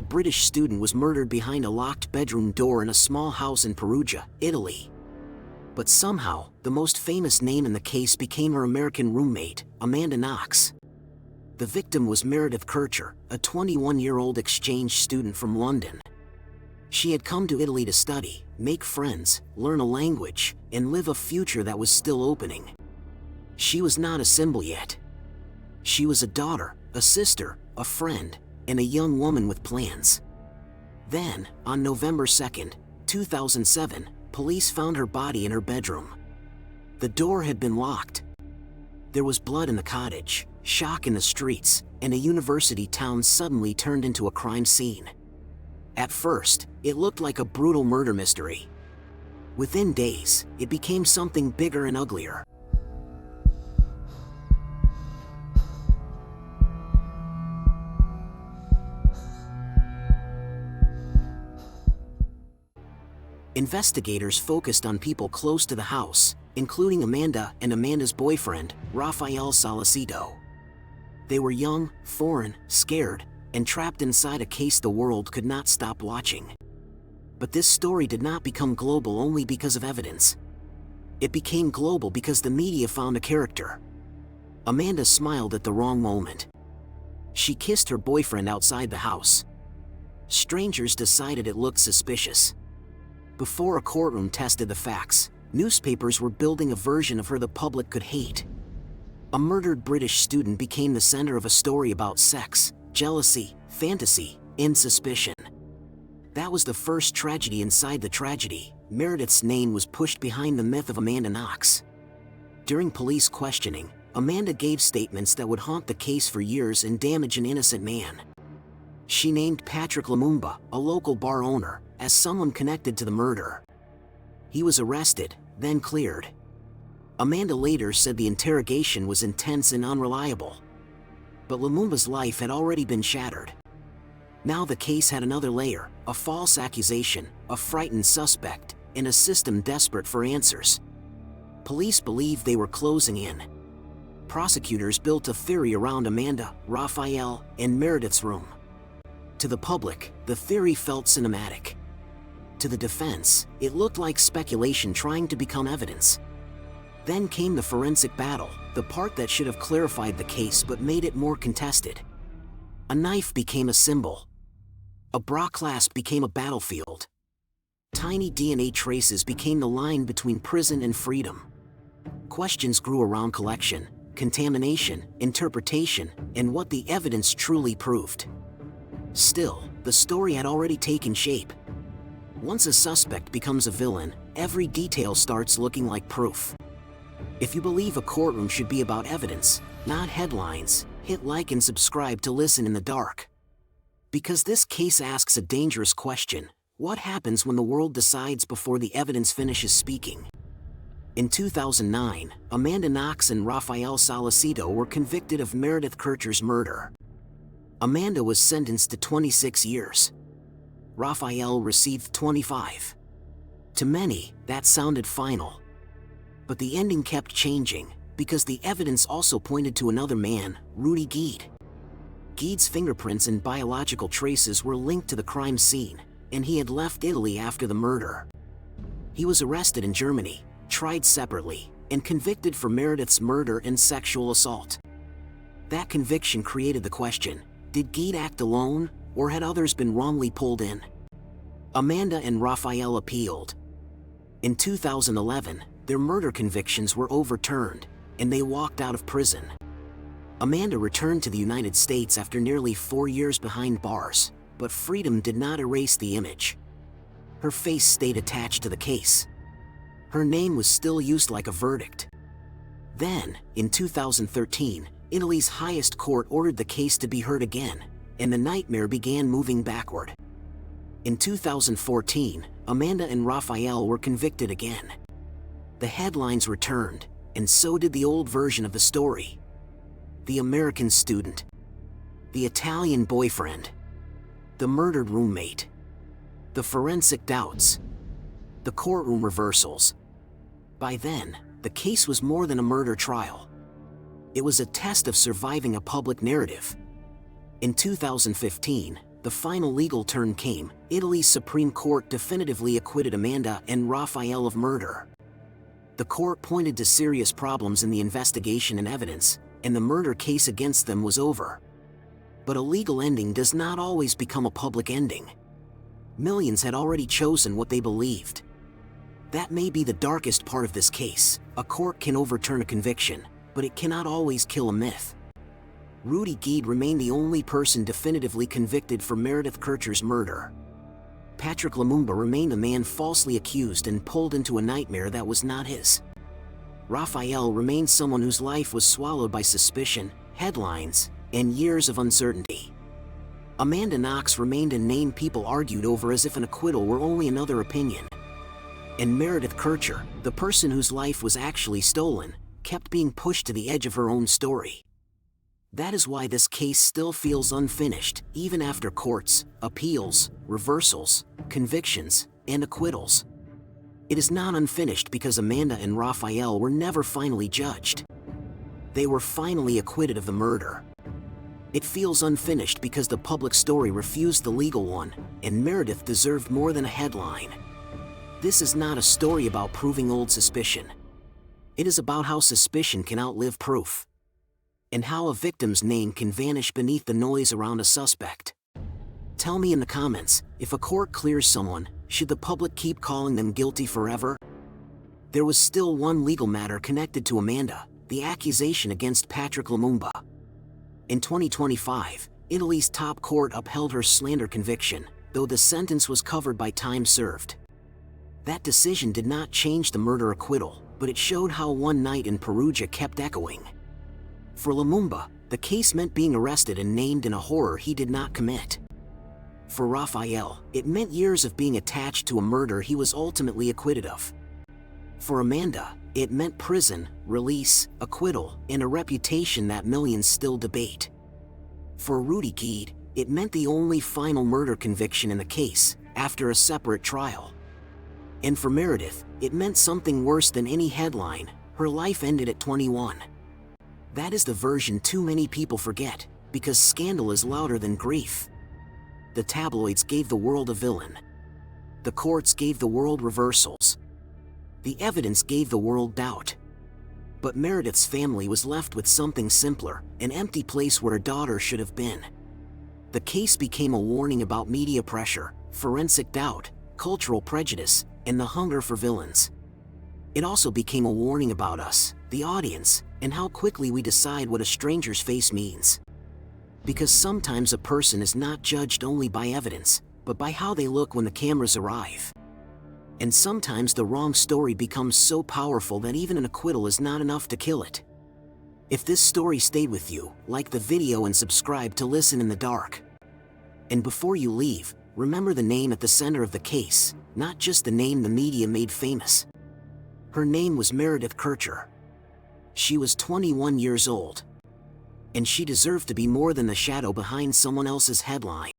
a British student was murdered behind a locked bedroom door in a small house in Perugia, Italy. But somehow, the most famous name in the case became her American roommate, Amanda Knox. The victim was Meredith Kercher, a 21-year-old exchange student from London. She had come to Italy to study, make friends, learn a language, and live a future that was still opening. She was not a symbol yet. She was a daughter, a sister, a friend, and a young woman with plans. Then, on November 2, 2007, police found her body in her bedroom. The door had been locked. There was blood in the cottage, shock in the streets, and a university town suddenly turned into a crime scene. At first, it looked like a brutal murder mystery. Within days, it became something bigger and uglier. Investigators focused on people close to the house, including Amanda and Amanda's boyfriend, Raffaele Sollecito. They were young, foreign, scared, and trapped inside a case the world could not stop watching. But this story did not become global only because of evidence. It became global because the media found a character. Amanda smiled at the wrong moment. She kissed her boyfriend outside the house. Strangers decided it looked suspicious. Before a courtroom tested the facts, newspapers were building a version of her the public could hate. A murdered British student became the center of a story about sex, jealousy, fantasy, and suspicion. That was the first tragedy inside the tragedy. Meredith's name was pushed behind the myth of Amanda Knox. During police questioning, Amanda gave statements that would haunt the case for years and damage an innocent man. She named Patrick Lumumba, a local bar owner, as someone connected to the murder. He was arrested, then cleared. Amanda later said the interrogation was intense and unreliable. But Lumumba's life had already been shattered. Now the case had another layer, a false accusation, a frightened suspect, and a system desperate for answers. Police believed they were closing in. Prosecutors built a theory around Amanda, Raffaele, and Meredith's room. To the public, the theory felt cinematic. To the defense, it looked like speculation trying to become evidence. Then came the forensic battle, the part that should have clarified the case but made it more contested. A knife became a symbol. A bra clasp became a battlefield. Tiny DNA traces became the line between prison and freedom. Questions grew around collection, contamination, interpretation, and what the evidence truly proved. Still, the story had already taken shape. Once a suspect becomes a villain, every detail starts looking like proof. If you believe a courtroom should be about evidence, not headlines, hit like and subscribe to listen in the dark. Because this case asks a dangerous question: what happens when the world decides before the evidence finishes speaking? In 2009, Amanda Knox and Raffaele Sollecito were convicted of Meredith Kercher's murder. Amanda was sentenced to 26 years. Raffaele received 25. To many, that sounded final. But the ending kept changing, because the evidence also pointed to another man, Rudy Guede. Guede's fingerprints and biological traces were linked to the crime scene, and he had left Italy after the murder. He was arrested in Germany, tried separately, and convicted for Meredith's murder and sexual assault. That conviction created the question: did Guede act alone, or had others been wrongly pulled in? Amanda and Raffaele appealed. In 2011, their murder convictions were overturned, and they walked out of prison. Amanda returned to the United States after nearly 4 years behind bars, but freedom did not erase the image. Her face stayed attached to the case. Her name was still used like a verdict. Then, in 2013, Italy's highest court ordered the case to be heard again, and the nightmare began moving backward. In 2014, Amanda and Raffaele were convicted again. The headlines returned, and so did the old version of the story. The American student. The Italian boyfriend. The murdered roommate. The forensic doubts. The courtroom reversals. By then, the case was more than a murder trial. It was a test of surviving a public narrative. In 2015, the final legal turn came. Italy's Supreme Court definitively acquitted Amanda and Raffaele of murder. The court pointed to serious problems in the investigation and evidence, and the murder case against them was over. But a legal ending does not always become a public ending. Millions had already chosen what they believed. That may be the darkest part of this case. A court can overturn a conviction, but it cannot always kill a myth. Rudy Gide remained the only person definitively convicted for Meredith Kercher's murder. Patrick Lumumba remained a man falsely accused and pulled into a nightmare that was not his. Raffaele remained someone whose life was swallowed by suspicion, headlines, and years of uncertainty. Amanda Knox remained a name people argued over as if an acquittal were only another opinion. And Meredith Kercher, the person whose life was actually stolen, kept being pushed to the edge of her own story. That is why this case still feels unfinished, even after courts, appeals, reversals, convictions, and acquittals. It is not unfinished because Amanda and Raffaele were never finally judged. They were finally acquitted of the murder. It feels unfinished because the public story refused the legal one, and Meredith deserved more than a headline. This is not a story about proving old suspicion. It is about how suspicion can outlive proof, and how a victim's name can vanish beneath the noise around a suspect. Tell me in the comments, if a court clears someone, should the public keep calling them guilty forever? There was still one legal matter connected to Amanda, the accusation against Patrick Lumumba. In 2025, Italy's top court upheld her slander conviction, though the sentence was covered by time served. That decision did not change the murder acquittal, but it showed how one night in Perugia kept echoing. For Lumumba, the case meant being arrested and named in a horror he did not commit. For Raffaele, it meant years of being attached to a murder he was ultimately acquitted of. For Amanda, it meant prison, release, acquittal, and a reputation that millions still debate. For Rudy Gide, it meant the only final murder conviction in the case, after a separate trial. And for Meredith, it meant something worse than any headline. Her life ended at 21. That is the version too many people forget, because scandal is louder than grief. The tabloids gave the world a villain. The courts gave the world reversals. The evidence gave the world doubt. But Meredith's family was left with something simpler, an empty place where a daughter should have been. The case became a warning about media pressure, forensic doubt, cultural prejudice, and the hunger for villains. It also became a warning about us, the audience, and how quickly we decide what a stranger's face means. Because sometimes a person is not judged only by evidence, but by how they look when the cameras arrive. And sometimes the wrong story becomes so powerful that even an acquittal is not enough to kill it. If this story stayed with you, like the video and subscribe to Listen in the Dark. And before you leave, remember the name at the center of the case, not just the name the media made famous. Her name was Meredith Kercher. She was 21 years old. And she deserved to be more than the shadow behind someone else's headline.